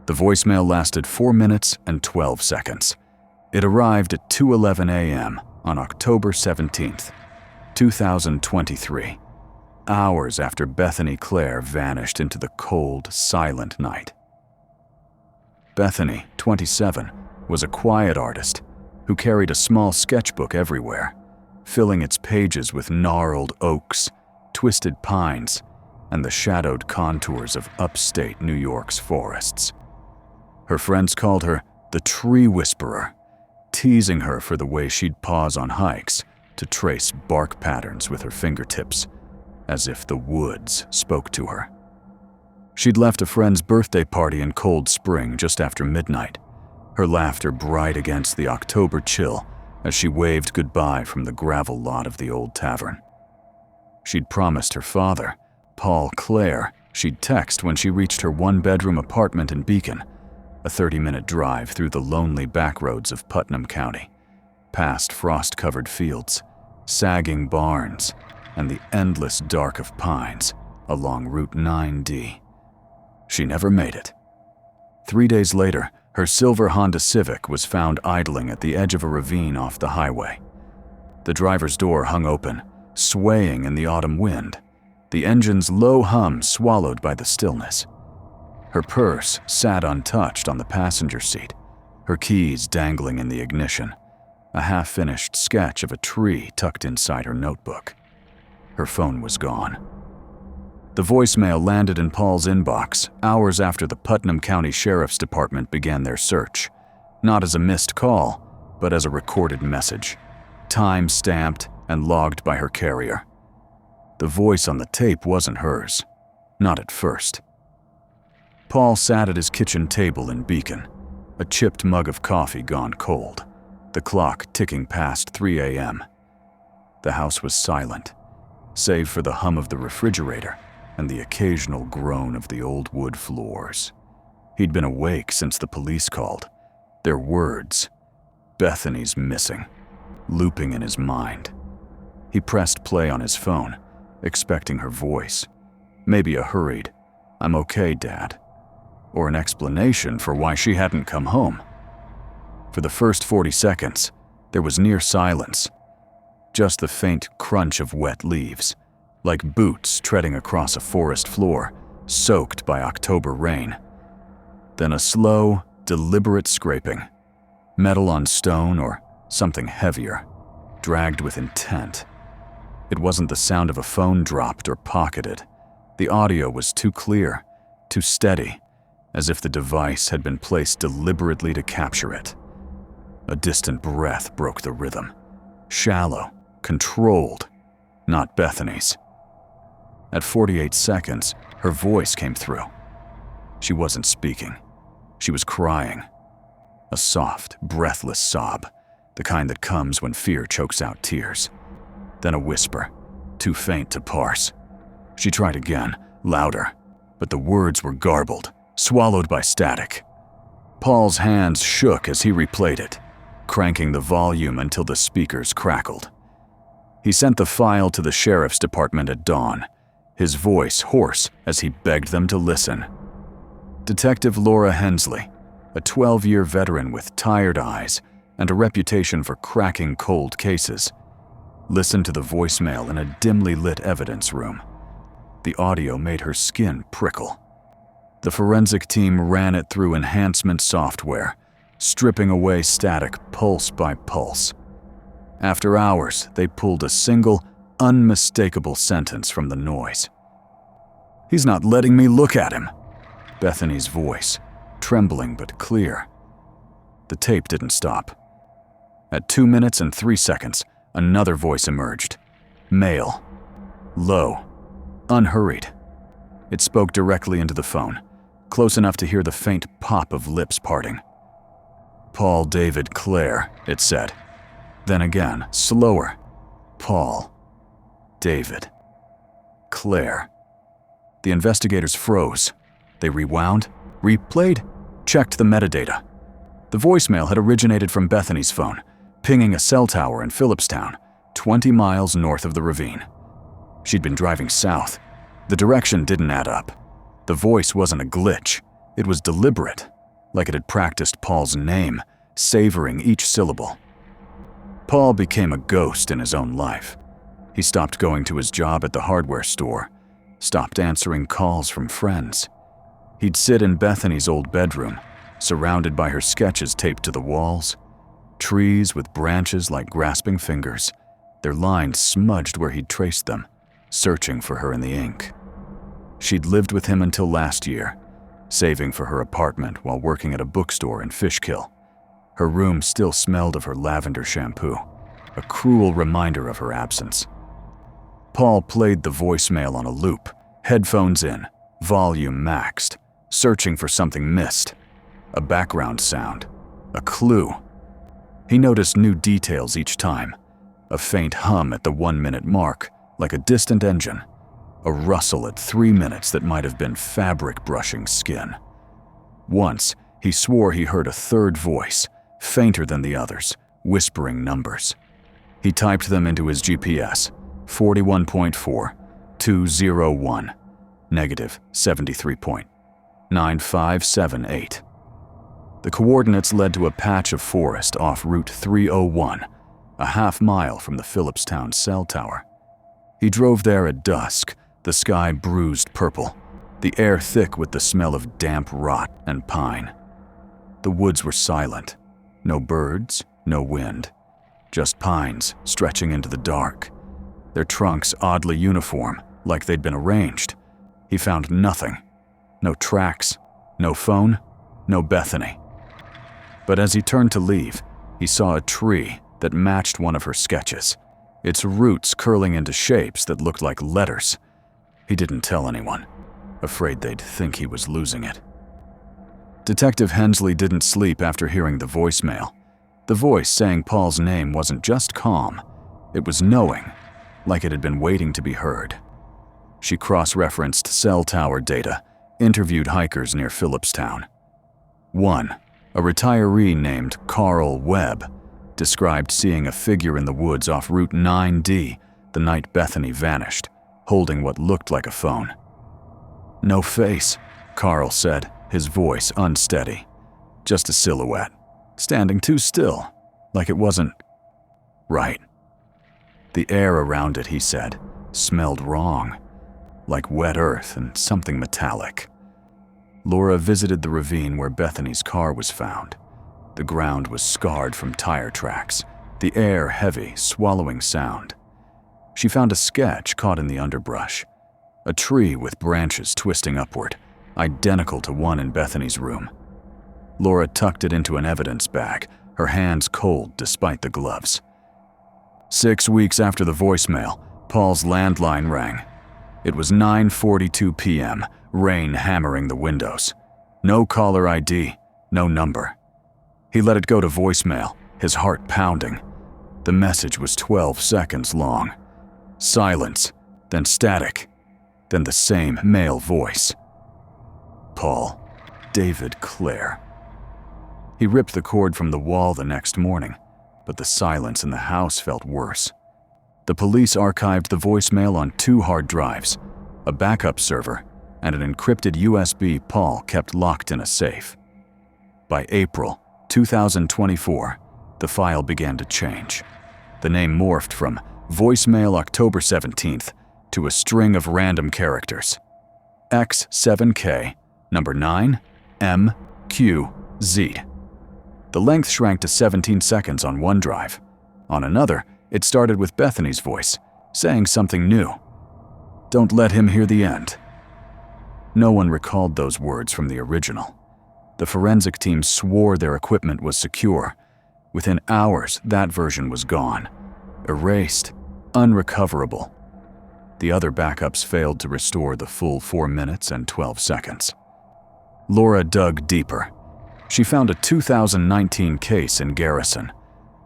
The voicemail lasted 4 minutes and 12 seconds. It arrived at 2:11 a.m. on October 17th, 2023, hours after Bethany Clare vanished into the cold, silent night. Bethany, 27, was a quiet artist who carried a small sketchbook everywhere, filling its pages with gnarled oaks, twisted pines, and the shadowed contours of upstate New York's forests. Her friends called her the Tree Whisperer, teasing her for the way she'd pause on hikes to trace bark patterns with her fingertips, as if the woods spoke to her. She'd left a friend's birthday party in Cold Spring just after midnight, her laughter bright against the October chill as she waved goodbye from the gravel lot of the old tavern. She'd promised her father, Paul Clare, she'd text when she reached her one-bedroom apartment in Beacon, a 30-minute drive through the lonely backroads of Putnam County, past frost-covered fields, sagging barns, and the endless dark of pines along Route 9D. She never made it. 3 days later, her silver Honda Civic was found idling at the edge of a ravine off the highway. The driver's door hung open, swaying in the autumn wind, the engine's low hum swallowed by the stillness. Her purse sat untouched on the passenger seat, her keys dangling in the ignition, a half-finished sketch of a tree tucked inside her notebook. Her phone was gone. The voicemail landed in Paul's inbox hours after the Putnam County Sheriff's Department began their search, not as a missed call, but as a recorded message, time-stamped and logged by her carrier. The voice on the tape wasn't hers, not at first. Paul sat at his kitchen table in Beacon, a chipped mug of coffee gone cold, the clock ticking past 3 a.m. The house was silent, save for the hum of the refrigerator and the occasional groan of the old wood floors. He'd been awake since the police called, their words, "Bethany's missing," looping in his mind. He pressed play on his phone, expecting her voice, maybe a hurried, "I'm okay, Dad," or an explanation for why she hadn't come home. For the first 40 seconds, there was near silence, just the faint crunch of wet leaves, like boots treading across a forest floor, soaked by October rain. Then a slow, deliberate scraping, metal on stone or something heavier, dragged with intent. It wasn't the sound of a phone dropped or pocketed. The audio was too clear, too steady, as if the device had been placed deliberately to capture it. A distant breath broke the rhythm, shallow, controlled, not Bethany's. At 48 seconds, her voice came through. She wasn't speaking. She was crying. A soft, breathless sob, the kind that comes when fear chokes out tears. Then a whisper, too faint to parse. She tried again, louder, but the words were garbled, swallowed by static. Paul's hands shook as he replayed it, cranking the volume until the speakers crackled. He sent the file to the sheriff's department at dawn, his voice hoarse as he begged them to listen. Detective Laura Hensley, a 12-year veteran with tired eyes and a reputation for cracking cold cases, listened to the voicemail in a dimly lit evidence room. The audio made her skin prickle. The forensic team ran it through enhancement software, stripping away static pulse by pulse. After hours, they pulled a single, unmistakable sentence from the noise. "He's not letting me look at him," Bethany's voice, trembling but clear. The tape didn't stop. At 2 minutes and 3 seconds, another voice emerged. Male. Low. Unhurried. It spoke directly into the phone, close enough to hear the faint pop of lips parting. "Paul David Clare," it said. Then again, slower. "Paul David Clare." The investigators froze. They rewound, replayed, checked the metadata. The voicemail had originated from Bethany's phone, pinging a cell tower in Phillipstown, 20 miles north of the ravine. She'd been driving south. The direction didn't add up. The voice wasn't a glitch. It was deliberate, like it had practiced Paul's name, savoring each syllable. Paul became a ghost in his own life. He stopped going to his job at the hardware store, stopped answering calls from friends. He'd sit in Bethany's old bedroom, surrounded by her sketches taped to the walls, trees with branches like grasping fingers, their lines smudged where he'd traced them, searching for her in the ink. She'd lived with him until last year, saving for her apartment while working at a bookstore in Fishkill. Her room still smelled of her lavender shampoo, a cruel reminder of her absence. Paul played the voicemail on a loop, headphones in, volume maxed, searching for something missed, a background sound, a clue. He noticed new details each time, a faint hum at the 1-minute mark, like a distant engine, a rustle at 3 minutes that might have been fabric brushing skin. Once, he swore he heard a third voice, fainter than the others, whispering numbers. He typed them into his GPS, 41.4, 201, negative 73.9578. The coordinates led to a patch of forest off Route 301, a half-mile from the Phillipstown cell tower. He drove there at dusk, the sky bruised purple, the air thick with the smell of damp rot and pine. The woods were silent. No birds, no wind. Just pines stretching into the dark, their trunks oddly uniform, like they'd been arranged. He found nothing. No tracks, no phone, no Bethany. But as he turned to leave, he saw a tree that matched one of her sketches, its roots curling into shapes that looked like letters. He didn't tell anyone, afraid they'd think he was losing it. Detective Hensley didn't sleep after hearing the voicemail. The voice saying Paul's name wasn't just calm, it was knowing, like it had been waiting to be heard. She cross-referenced cell tower data, interviewed hikers near Phillipstown. One, a retiree named Carl Webb, described seeing a figure in the woods off Route 9D the night Bethany vanished, holding what looked like a phone. "No face," Carl said, his voice unsteady. "Just a silhouette, standing too still, like it wasn't right." The air around it, he said, smelled wrong, like wet earth and something metallic. Laura visited the ravine where Bethany's car was found. The ground was scarred from tire tracks, the air heavy, swallowing sound. She found a sketch caught in the underbrush, a tree with branches twisting upward, identical to one in Bethany's room. Laura tucked it into an evidence bag, her hands cold despite the gloves. 6 weeks after the voicemail, Paul's landline rang. It was 9:42 p.m., rain hammering the windows. No caller ID, no number. He let it go to voicemail, his heart pounding. The message was 12 seconds long. Silence, then static, then the same male voice. Paul, David Clare. He ripped the cord from the wall the next morning, but the silence in the house felt worse. The police archived the voicemail on 2 hard drives, a backup server, and an encrypted USB Paul kept locked in a safe. By April 2024, the file began to change. The name morphed from voicemail October 17th to a string of random characters. X7K, number 9, M, Q, Z. The length shrank to 17 seconds on one drive. On another, it started with Bethany's voice, saying something new. "Don't let him hear the end." No one recalled those words from the original. The forensic team swore their equipment was secure. Within hours, that version was gone. Erased, unrecoverable. The other backups failed to restore the full 4 minutes and 12 seconds. Laura dug deeper. She found a 2019 case in Garrison,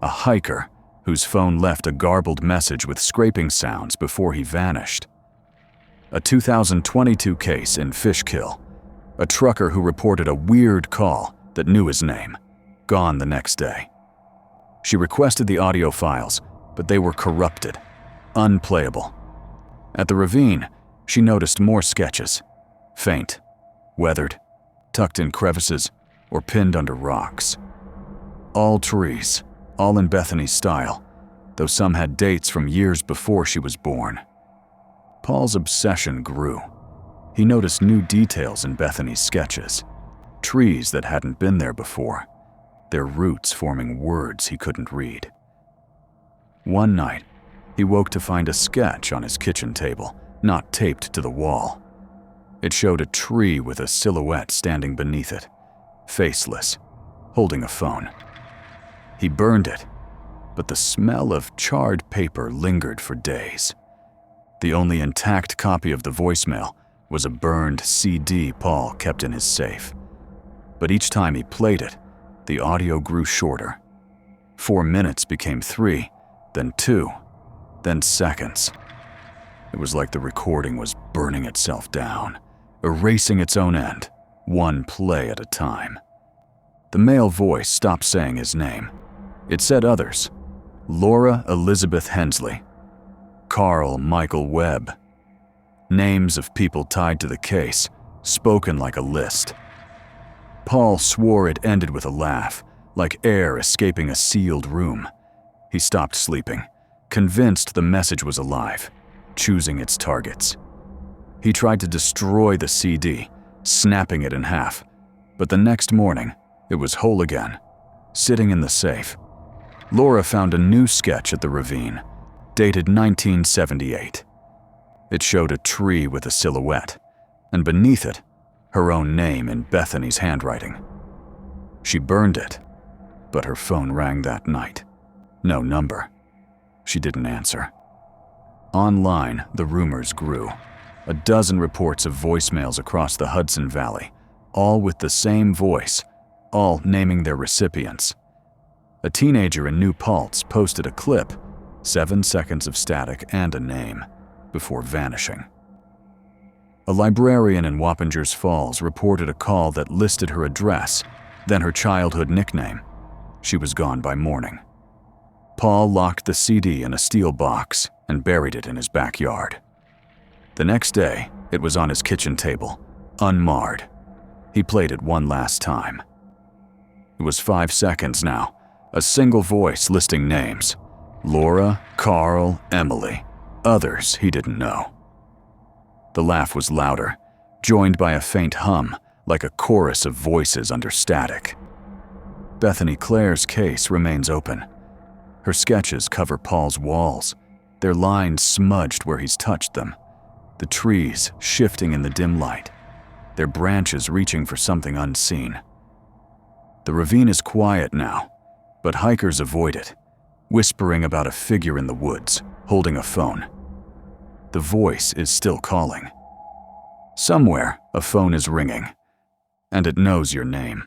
a hiker whose phone left a garbled message with scraping sounds before he vanished. A 2022 case in Fishkill, a trucker who reported a weird call that knew his name, gone the next day. She requested the audio files, but they were corrupted, unplayable. At the ravine, she noticed more sketches, faint, weathered, tucked in crevices, or pinned under rocks. All trees, all in Bethany's style, though some had dates from years before she was born. Paul's obsession grew. He noticed new details in Bethany's sketches, trees that hadn't been there before, their roots forming words he couldn't read. One night, he woke to find a sketch on his kitchen table, not taped to the wall. It showed a tree with a silhouette standing beneath it, faceless, holding a phone. He burned it, but the smell of charred paper lingered for days. The only intact copy of the voicemail was a burned CD Paul kept in his safe. But each time he played it, the audio grew shorter. 4 minutes became 3, then 2, then seconds. It was like the recording was burning itself down, erasing its own end, one play at a time. The male voice stopped saying his name. It said others: Laura Elizabeth Hensley, Carl Michael Webb. Names of people tied to the case, spoken like a list. Paul swore it ended with a laugh, like air escaping a sealed room. He stopped sleeping, convinced the message was alive, choosing its targets. He tried to destroy the CD, snapping it in half, but the next morning, it was whole again, sitting in the safe. Laura found a new sketch at the ravine, dated 1978. It showed a tree with a silhouette, and beneath it, her own name in Bethany's handwriting. She burned it, but her phone rang that night. No number. She didn't answer. Online, the rumors grew. A dozen reports of voicemails across the Hudson Valley, all with the same voice, all naming their recipients. A teenager in New Paltz posted a clip, 7 seconds of static and a name, before vanishing. A librarian in Wappingers Falls reported a call that listed her address, then her childhood nickname. She was gone by morning. Paul locked the CD in a steel box and buried it in his backyard. The next day, it was on his kitchen table, unmarred. He played it one last time. It was 5 seconds now, a single voice listing names: Laura, Carl, Emily, others he didn't know. The laugh was louder, joined by a faint hum, like a chorus of voices under static. Bethany Clare's case remains open. Her sketches cover Paul's walls, their lines smudged where he's touched them, the trees shifting in the dim light, their branches reaching for something unseen. The ravine is quiet now, but hikers avoid it, whispering about a figure in the woods, holding a phone. The voice is still calling. Somewhere, a phone is ringing, and it knows your name.